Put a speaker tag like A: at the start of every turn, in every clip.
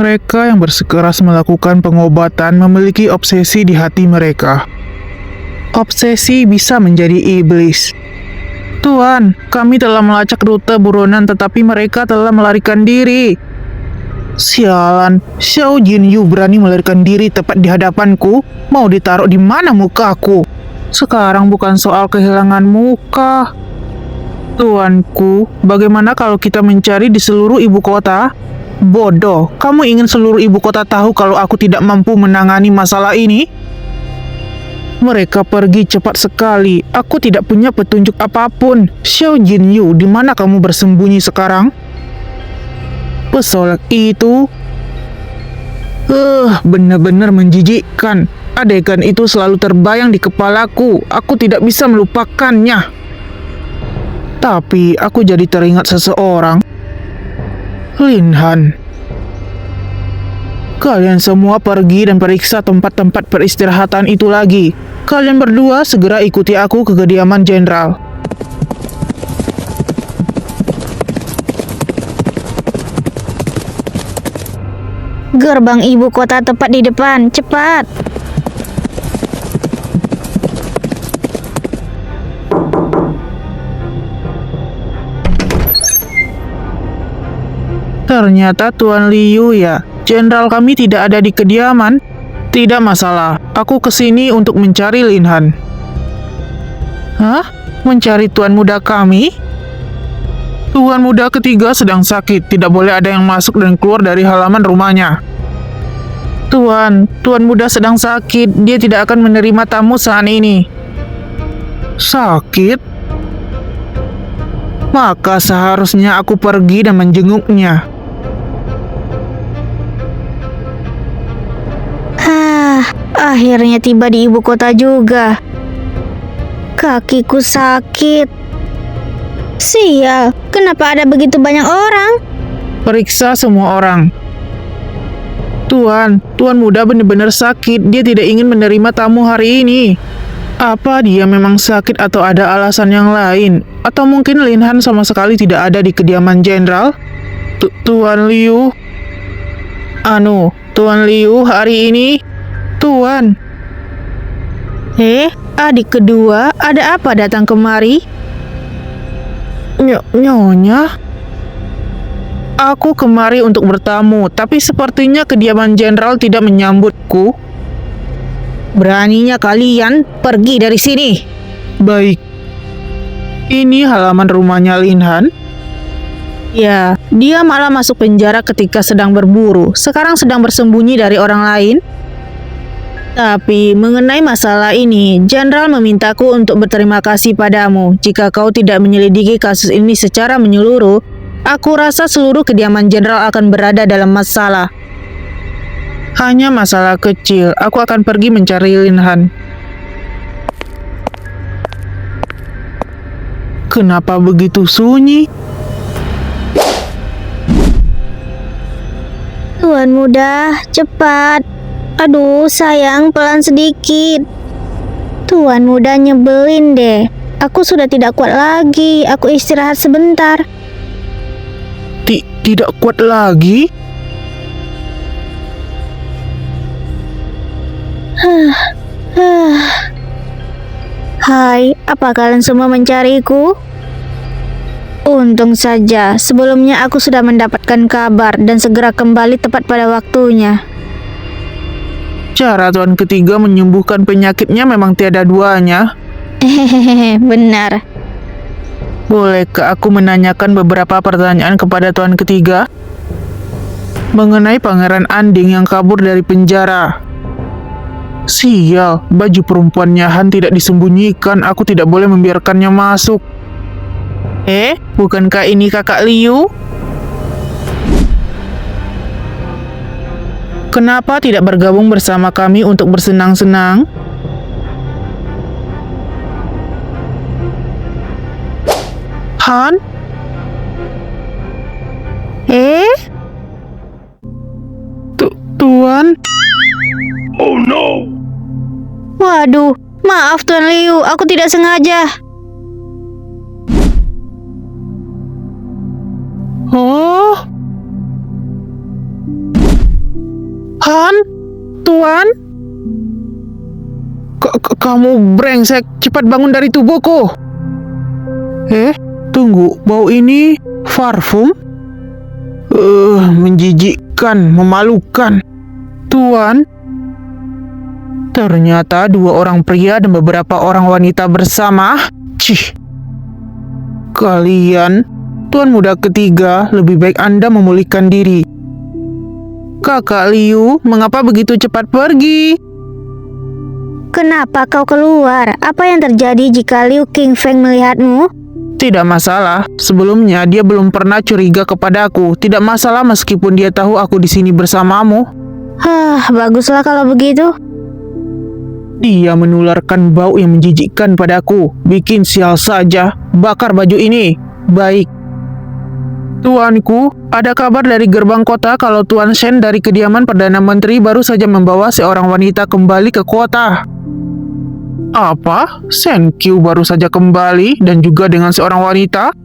A: Mereka yang bersikeras melakukan pengobatan memiliki obsesi di hati mereka. Obsesi bisa menjadi iblis. Tuan, kami telah melacak rute buronan tetapi mereka telah melarikan diri. Sialan, Xiao Jinyu berani melarikan diri tepat di hadapanku. Mau ditaruh di mana mukaku? Sekarang bukan soal kehilangan muka. Tuanku, bagaimana kalau kita mencari di seluruh ibu kota? Bodoh, kamu ingin seluruh ibu kota tahu kalau aku tidak mampu menangani masalah ini? Mereka pergi cepat sekali. Aku tidak punya petunjuk apapun. Xiao Jinyu, di mana kamu bersembunyi sekarang? Pesolek itu benar-benar menjijikkan. Adegan itu selalu terbayang di kepalaku. Aku tidak bisa melupakannya. Tapi aku jadi teringat seseorang. Lin Han. Kalian semua pergi dan periksa tempat-tempat peristirahatan itu lagi. Kalian berdua segera ikuti aku ke kediaman jenderal.
B: Gerbang ibu kota tepat di depan, cepat.
A: Ternyata Tuan Liu ya. Jenderal kami tidak ada di kediaman. Tidak masalah, aku kesini untuk mencari Lin Han. Hah? Mencari tuan muda kami? Tuan muda ketiga sedang sakit, tidak boleh ada yang masuk dan keluar dari halaman rumahnya. Tuan muda sedang sakit, dia tidak akan menerima tamu saat ini. Sakit? Maka seharusnya aku pergi dan menjenguknya.
B: Akhirnya tiba di ibu kota juga. Kakiku sakit. Sial, kenapa ada begitu banyak orang?
A: Periksa semua orang. Tuan muda benar-benar sakit. Dia tidak ingin menerima tamu hari ini. Apa dia memang sakit atau ada alasan yang lain? Atau mungkin Lin Han sama sekali tidak ada di kediaman jenderal? Tuan Liu? Tuan Liu hari ini? Tuan.
B: Adik kedua, ada apa datang kemari?
A: Nyonya? Aku kemari untuk bertamu, tapi sepertinya kediaman jenderal tidak menyambutku.
B: Beraninya kalian pergi dari sini.
A: Baik. Ini halaman rumahnya Lin Han.
B: Ya, dia malah masuk penjara ketika sedang berburu. Sekarang sedang bersembunyi dari orang lain. Tapi mengenai masalah ini, Jenderal memintaku untuk berterima kasih padamu. Jika kau tidak menyelidiki kasus ini secara menyeluruh, aku rasa seluruh kediaman Jenderal akan berada dalam masalah.
A: Hanya masalah kecil, aku akan pergi mencari Lin Han. Kenapa begitu sunyi?
B: Tuan muda, cepat. Aduh, sayang, pelan sedikit. Tuan muda nyebelin deh. Aku sudah tidak kuat lagi. Aku istirahat sebentar.
A: Tidak kuat lagi?
B: Hai, apa kalian semua mencariku? Untung saja, sebelumnya aku sudah mendapatkan kabar dan segera kembali tepat pada waktunya.
A: Cara tuan ketiga menyembuhkan penyakitnya memang tiada duanya.
B: Hehehe, benar.
A: Bolehkah aku menanyakan beberapa pertanyaan kepada tuan ketiga? Mengenai Pangeran Anding yang kabur dari penjara. Sial, baju perempuannya Han tidak disembunyikan. Aku tidak boleh membiarkannya masuk. Bukankah ini kakak Liu? Kenapa tidak bergabung bersama kami untuk bersenang-senang? Han? Tuan?
C: Oh no!
B: Waduh, maaf Tuan Liu, aku tidak sengaja.
A: Oh? Han? Tuan? Kamu brengsek, cepat bangun dari tubuhku. Tunggu, bau ini parfum? Menjijikkan, memalukan. Tuan? Ternyata 2 orang pria dan beberapa orang wanita bersama. Cih. Kalian, Tuan muda ketiga, lebih baik Anda memulihkan diri. Kakak Liu, mengapa begitu cepat pergi?
D: Kenapa kau keluar? Apa yang terjadi jika Liu Qingfeng melihatmu?
A: Tidak masalah. Sebelumnya dia belum pernah curiga kepadaku. Tidak masalah meskipun dia tahu aku di sini bersamamu.
D: Baguslah kalau begitu.
A: Dia menularkan bau yang menjijikkan padaku. Bikin sial saja. Bakar baju ini. Baik. Tuanku, ada kabar dari gerbang kota kalau Tuan Shen dari kediaman Perdana Menteri baru saja membawa seorang wanita kembali ke kota. Apa? Shen Qiu baru saja kembali dan juga dengan seorang wanita?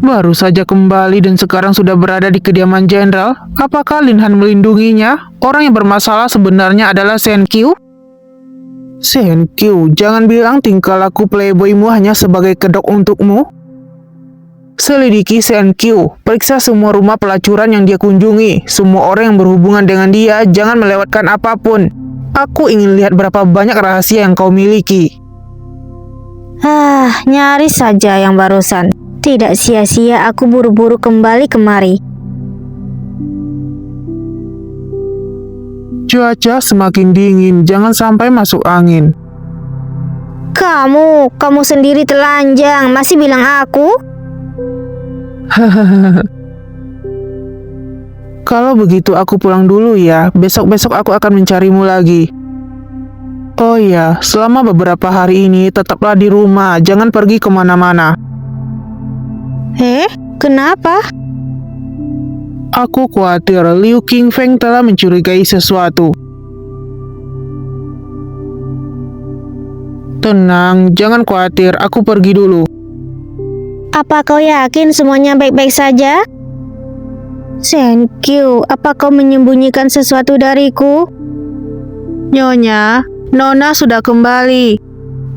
A: Baru saja kembali dan sekarang sudah berada di kediaman jenderal. Apakah Lin Han melindunginya? Orang yang bermasalah sebenarnya adalah Shen Qiu? Shen Qiu, jangan bilang tingkah laku playboymu hanya sebagai kedok untukmu. Selidiki Shen Qiu, periksa semua rumah pelacuran yang dia kunjungi. Semua orang yang berhubungan dengan dia, jangan melewatkan apapun. Aku ingin lihat berapa banyak rahasia yang kau miliki.
D: Nyaris saja yang barusan. Tidak sia-sia aku buru-buru kembali kemari.
A: Cuaca semakin dingin, jangan sampai masuk angin.
D: Kamu sendiri telanjang, masih bilang aku?
A: Kalau begitu aku pulang dulu ya. Besok-besok aku akan mencarimu lagi. Oh ya, selama beberapa hari ini tetaplah di rumah, jangan pergi kemana-mana.
D: Kenapa?
A: Aku khawatir Liu Qingfeng telah mencurigai sesuatu. Tenang, jangan khawatir, aku pergi dulu.
D: Apa kau yakin semuanya baik-baik saja? Shen Qiu, apa kau menyembunyikan sesuatu dariku?
B: Nyonya, Nona sudah kembali.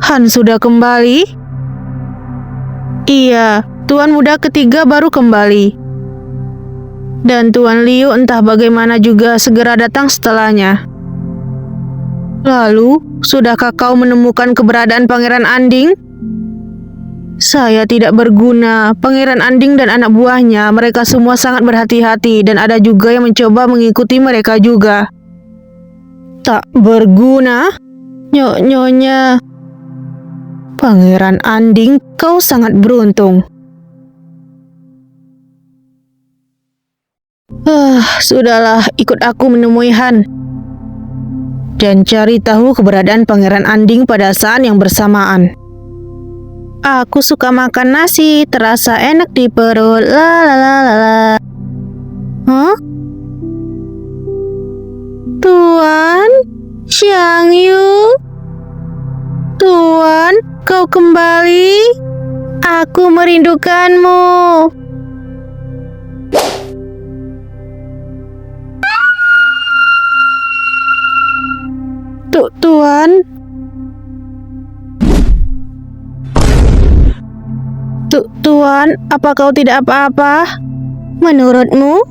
B: Han sudah kembali? Iya, Tuan muda ketiga baru kembali. Dan Tuan Liu entah bagaimana juga segera datang setelahnya. Lalu, sudahkah kau menemukan keberadaan Pangeran Anding? Saya tidak berguna. Pangeran Anding dan anak buahnya, mereka semua sangat berhati-hati dan ada juga yang mencoba mengikuti mereka juga. Tak berguna? Nyonya. Pangeran Anding, kau sangat beruntung. Sudahlah, ikut aku menemui Han. Dan cari tahu keberadaan Pangeran Anding pada saat yang bersamaan. Aku suka makan nasi, terasa enak di perut. La la la la la. Tuan, Xiang Yu. Tuan, kau kembali? Aku merindukanmu. Tuan. Tuan, apa kau tidak apa-apa?
D: Menurutmu?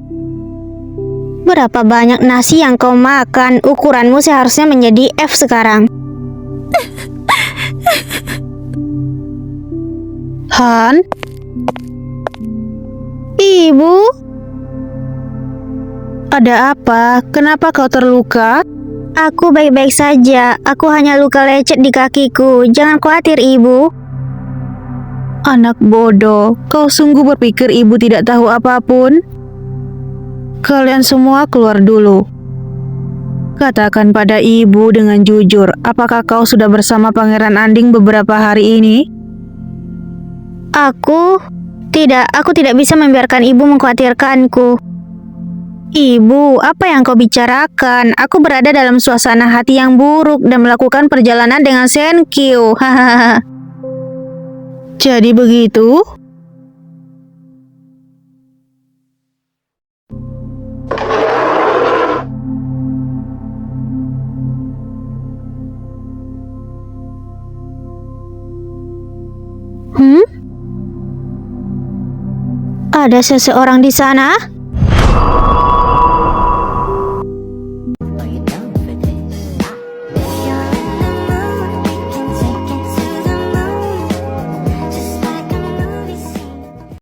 D: Berapa banyak nasi yang kau makan? Ukuranmu seharusnya menjadi F sekarang.
B: Han?
D: Ibu?
B: Ada apa? Kenapa kau terluka?
D: Aku baik-baik saja. Aku hanya luka lecet di kakiku. Jangan khawatir, Ibu.
B: Anak bodoh, kau sungguh berpikir ibu tidak tahu apapun? Kalian semua keluar dulu. Katakan pada ibu dengan jujur, apakah kau sudah bersama Pangeran Anding beberapa hari ini?
D: Aku tidak bisa membiarkan ibu mengkhawatirkanku. Ibu, apa yang kau bicarakan? Aku berada dalam suasana hati yang buruk dan melakukan perjalanan dengan Shen Qiu. Hahaha.
B: Jadi begitu?
D: Ada seseorang di sana?